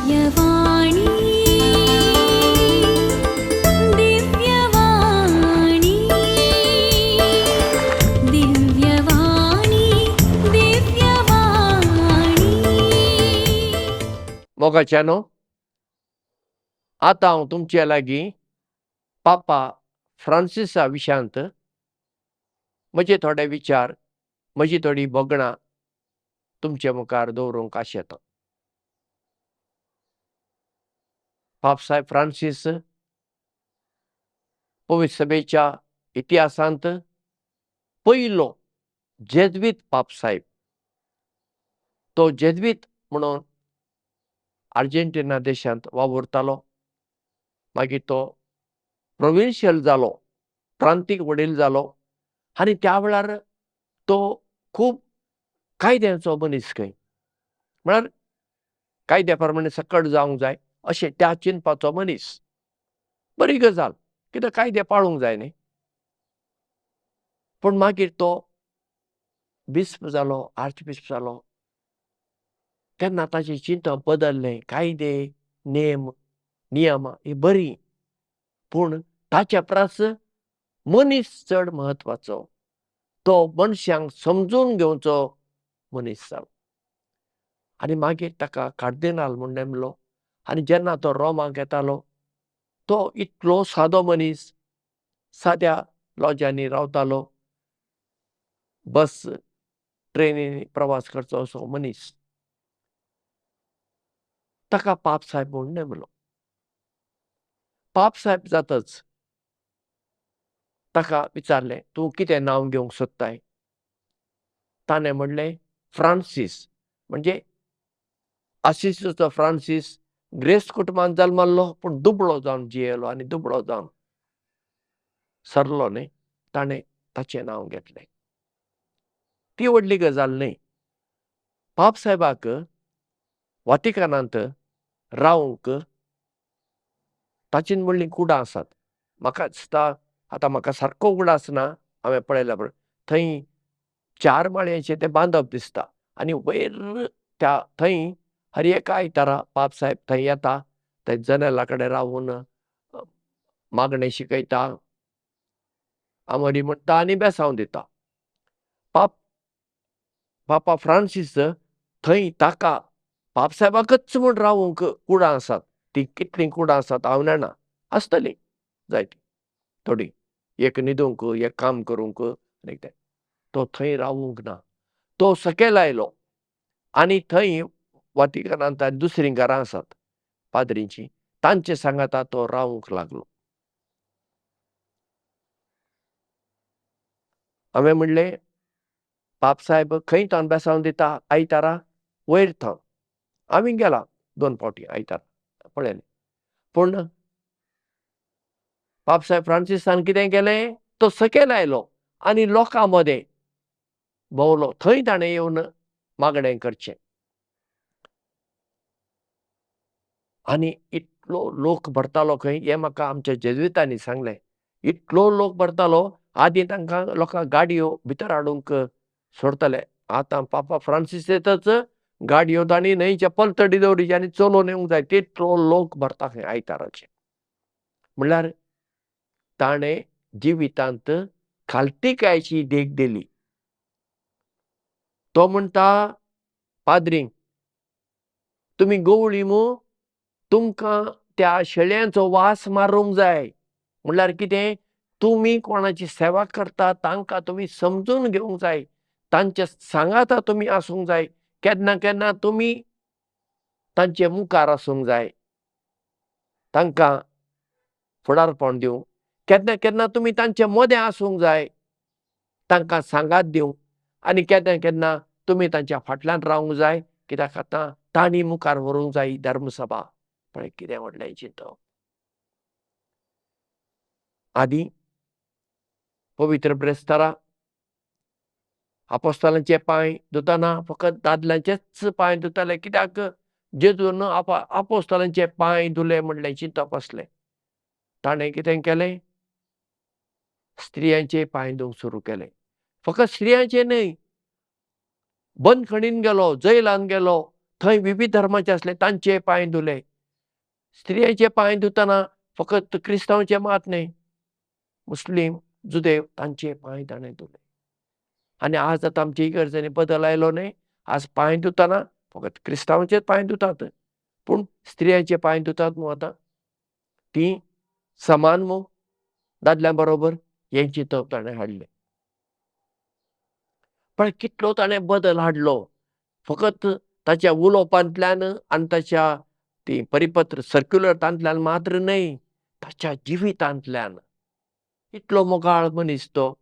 दिव्यवाणी दिव्यवाणी दिव्यवाणी दिव्यवाणी मोगाच्यानो आता हांव तुमचे लागीं पापा फ्रांसिसा विशयांत म्हजे थोडे विचार म्हजी थोडी बोगणां तुमचे मुखार दवरूंक आशेतां. पापसाहेब फ्रांसीस पवित्र सभेच्या इतिहासांत पयलो जेजुईत पापसाहेब. तो जेजुईत म्हणून आर्जेंटिना देशांत वावुरतालो. मागीर तो प्रोविन्शियल जालो, प्रांतीक वडील जालो आनी त्या वेळार तो खूब कायद्याचो मनीस खंय. म्हळ्यार कायद्या प्रमाणे सकट जावंक जाय अशें त्या चिंतपाचो मनीस. बरी गजाल, कित्याक कायदे पाळूंक जाय न्ही. पूण मागीर तो बिस्प जालो, आर्चबिस्प जालो तेन्ना ताचें चिंतप बदल्लें. कायदे, नेम, नियमां ही बरीं, पूण ताच्या परस मनीस चड म्हत्वाचो. तो मनशांक समजून घेवचो मनीस जालो. आनी मागीर ताका कार्दिनाल म्हूण नेमलो आनी जेन्ना तो रोमाक येतालो तो इतलो सादो मनीस, साद्या लॉजांनी रावतालो, बस ट्रेनींनी प्रवास करचो असो मनीस. ताका पापसाहेब म्हूण नेमलो. पापसाहेब जातच ताका विचारलें, तूं कितें नांव घेवंक सोदताय? ताणें म्हणलें फ्रांसीस. म्हणजे आसिसीचो फ्रांसीस ग्रेस्त कुटुंबांत जल्मल्लो पूण दुबळो जावन जियेलो आनी दुबळो जावन सरलो न्ही. ताणें ताचें नांव घेतलें. ती व्हडली गजाल न्ही. पापसाहेबाक वातिकनांत रावंक ताचीन व्हडलीं कुडां आसात. म्हाका दिसता आतां म्हाका सारको उगडास ना, हांवें पळयल्या पळय थंय 4 माळयेचें तें बांदप दिसता आनी वयर त्या थंय हर एका आयतारा पापसाहेब थंय येता. थंय जनेला कडेन रावून मागणें शिकयता, आमोरी म्हणटा आनी बेसांव दिता. पापा फ्रांसीस थंय ताका पापसाहेबाकच म्हूण रावंक कुडां आसात. तीं कितलीं कुडां आसात हांव जाणा. आसतलीं जायतीं थोडीं. एक न्हिदूंक, एक काम करूंक आनी कितें. तो थंय रावूंक ना. तो सकयल आयलो आनी थंय वातिकनांत दुसरीं घरां आसात पाद्रींचीं, तांचे सांगाता तो रावंक लागलो. हांवें म्हणलें पापसाहेब खंय थावन बेसांव दिता आयतारा? वयर थावन. आमी गेला 2 फावटी आयतारा पळयलें. पूण पापसाहेब फ्रांसिसान कितें केलें? तो सकयल आयलो आनी लोकां मदें भोंवलो. थंय ताणें येवन मागणें करचें. आनी इतलो लोक भरतालो खंय हें म्हाका आमच्या जेजुईतांनी सांगलें. इतलो लोक भरतालो आदीं तांकां लोकांक गाडयो भितर हाडूंक सोडताले. आतां पापा फ्रांसीस येतच गाडयो तांणी न्हंयचे पलतडी दवरिचे आनी चलोवन येवंक जाय. तितलो लोक भरता खंय आयताराचे. म्हणल्यार ताणें जिवितांत खालतीकायेची देख दिली. तो म्हणटा पाद्रींक, तुमी गवळी मूं तुमकां त्या शेळयांचो वास मारूंक जाय. म्हणल्यार कितें? तुमी कोणाची सेवा करता तांकां तुमी समजून घेवंक जाय. तांच्या सांगाता तुमी आसूंक जाय. केन्ना केन्ना तुमी तांचे मुखार आसूंक जाय. तांकां फुडारपण दिवंक. केन्ना केन्ना तुमी तांचे मदें आसूंक जाय. तांकां सांगात दिवंक. आनी केन्ना केन्ना तुमी तांच्या फाटल्यान रावंक जाय. कित्याक आतां तांणी मुखार व्हरूंक जाय ही धर्मसभा. पळय कितें व्हडलें चिंतप. आदीं पवित्र ब्रेस्तारा आपोस्तलांचे पांय धुतना फकत दादल्यांचेच पांय धुताले. कित्याक जेजून आपोस्तलांचे पांय धुले म्हणलें चिंतप आसलें. ताणें कितें केलें? स्त्रियांचे पांय धुवंक सुरू केलें. फकत स्त्रियांचे न्हय, बंदखणींत गेलो, जैलांत गेलो, थंय विविध धर्माचे असले तांचे पांय धुले. स्त्रियांचे पांय धुतना फकत क्रिस्तांवांचे मात न्हय, मुस्लीम, जुदेव तांचे पांय ताणें धुले. आनी आज आतां आमच्या इगर्जेनी बदल आयलो न्हय. आज पांय धुतना फकत क्रिस्तांवांचेच पांय धुतात, पूण स्त्रियांचे पांय धुतात न्हू आतां. ती समान न्हू दादल्यां बरोबर हें चिंतप ताणें हाडलें. पण कितलो ताणें बदल हाडलो. फकत ताच्या उलोवपांतल्यान आनी ताच्या ती परिपत्र सर्क्युलरांतल्यान मात्र न्हय, ताच्या जिवितांतल्यान. इतलो मोगाळ मनीस तो.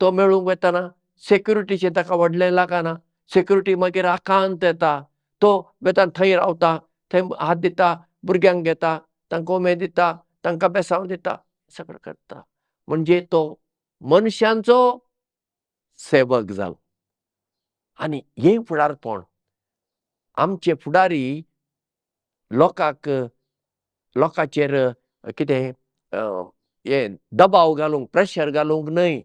तो मेळूंक वेतना सेक्युरिटीचें ताका व्हडलें लागना. सेक्युरिटी मागीर आकांत येता. तो वेतान थंय रावता, थंय हात दिता, भुरग्यांक घेता, तांकां उमेद दिता, तांकां बेसांव दिता, सगळें करता. म्हणजे तो मनशांचो सेवक जालो. आनी हें फुडारपण आमचे फुडारी लोकांचेर कितें हें दबाव घालूंक, प्रेशर घालूंक न्हय.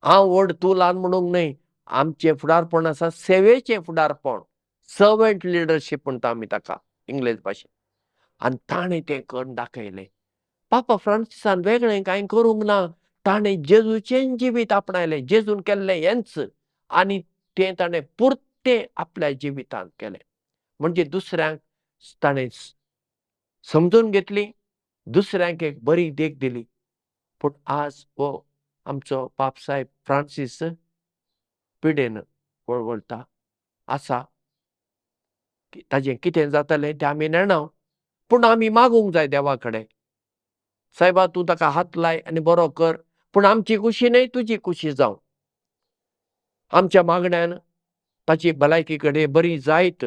हांव व्हड तूं ल्हान म्हणूंक न्हय. आमचें फुडारपण आसा सेवेचें फुडारपण. सर्वंट लिडरशीप म्हणटा आमी ताका इंग्लीश भाशेन. आनी ताणें तें करून दाखयलें. पापा फ्रांसिसान वेगळें कांय करूंक ना. ताणें जेजूचें जिवीत आपणायलें. जेजून केल्लें हेंच आनी तें ताणें पुर्तें आपल्या जिवितांत केलें. म्हणजे दुसऱ्यांक ताणें समजून घेतली, दुसऱ्यांक एक बरी देख दिली. पूण आज हो आमचो पाप साहेब फ्रांसीस पिडेन वळवळटा आसा. ताजें कितें जातलें तें आमी नेणाव, पूण आमी मागूंक जाय देवा कडेन. सायबा तूं ताका हात लाय आनी बरो कर, पूण आमची खुशी न्हय तुजी खुशी जावं. आमच्या मागण्यांन ताची भलायकी कडेन बरी जायत.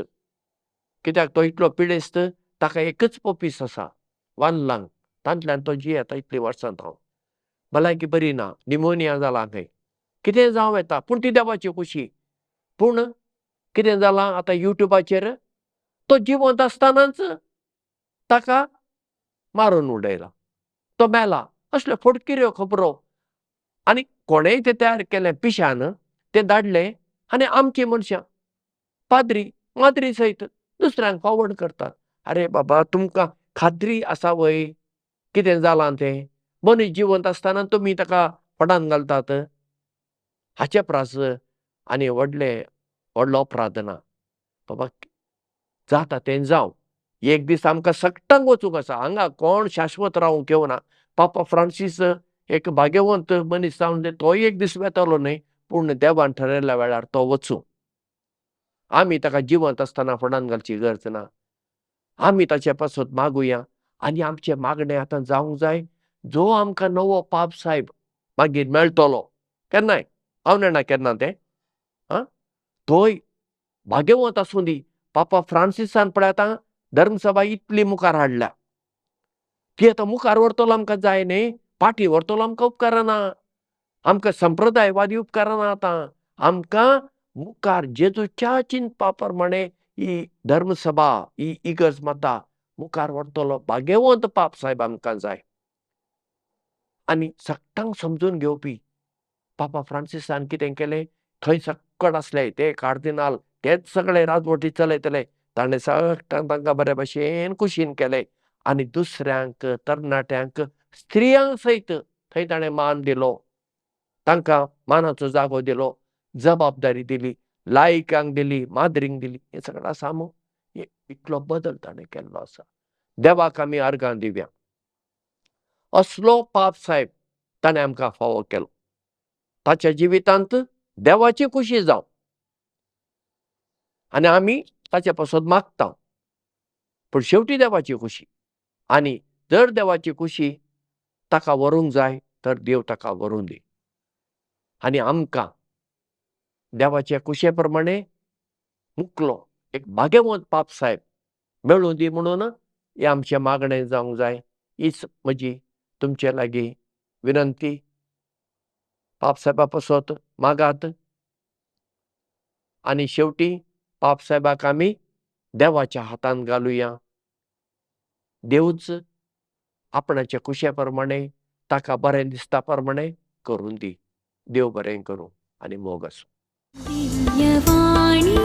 कित्याक तो इतलो पिडेस्त, ताका एकच पोपीस आसा, 1 लंग. तांतल्यान तो जियेता इतलीं वर्सां जावन. भलायकी बरी ना, निमोनिया जाला खंय. कितें जावं येता, पूण ती देवाची खुशी. पूण कितें जालां आतां युट्यूबाचेर तो जिवंत आसतनाच ताका मारून उडयला. तो मेला. असल्यो फोडकिऱ्यो खबरो. आनी कोणेय तें तयार केलें पिश्यान, तें धाडलें आनी आमचीं मनशां पाद्री, माद्री सयत दुसऱ्यांक फॉवर्ड करतात. आरे बाबा तुमकां खात्री आसा वय कितें जालां तें? मनीस जिवंत आसतना तुमी ताका फडान घालतात. हाचे प्रास आनी व्हडलो अपराध ना. बाबा जाता तें जावं. एक दीस आमकां सट्टांक वचूंक आसा. हांगा कोण शाश्वत रावूंक येवना. पापा फ्रांसीस एक भाग्यवंत मनीस जावन तोय एक दीस वेतलो न्हय, पूण देवान ठरयल्ल्या वेळार तो वचूं. आमी ताका जिवंत आसतना फडान घालची गरज ना. आमी ताचे पासत मागुया आनी आमचे मागणें आतां जावंक जाय. जो आमकां नवो पाप साहेब मागीर मेळटलो केन्नाय, हांव नेना केन्ना तें, तोय भाग्यवंत आसूं दी. पापा फ्रांसिसान पळय आतां धर्मसभा इतली मुखार हाडल्या. ती आतां मुखार व्हरतलो आमकां जाय न्हय, फाटीं व्हरतलो आमकां उपकारना. आमकां संप्रदायवादी उपकारना आतां. आमकां मुखार जेजूच्या चिंतपा प्रमाणे ही धर्मसभा, ही इगर्ज माता मुखार व्हरतलो भाग्यवंत पाप साहेब आमकां जाय. आनी सट्टांक समजून घेवपी पापा फ्रांसिसान कितें केलें, थंय सक्कड आसले ते कार्दिनाल, तेच सगळे राजवटी चलयतले. ताणें सट्टांक तांकां बरे भशेन कुशीन केलें आनी दुसऱ्यांक, तरणाट्यांक, स्त्रियांक सयत थंय ताणें मान दिलो. तांकां मानाचो जागो दिलो, जबाबदारी दिली, लायकांक दिली, माद्रींक दिली. हें सगळें आसा मू. इतलो बदल ताणें केल्लो आसा. देवाक आमी अर्गां दिवया. असलो पाप साहेब ताणें आमकां फावो केलो. ताच्या जिवितांत देवाची खुशी जावं आनी आमी ताचे पासत मागता. पूण शेवटी देवाची खुशी. आनी जर देवाची खुशी ताका व्हरूंक जाय तर देव ताका व्हरूं दी. आनी आमकां देवाचे कुशे प्रमाणे मुखलो एक भाग्यवंत पाप साहेब मेळूं दी म्हणून हें आमचें मागणें जावंक जाय. हीच म्हजी तुमचे लागीं विनंती. पाप साहेबा पासत मागात आनी शेवटी पाप साहेबाक आमी देवाच्या हातांत घालुया. देवच आपणाच्या कुशे प्रमाणे ताका बरें दिसता प्रमाणे करून दी. देव बरें करूं आनी मोग आसूं. दिव्यवाणी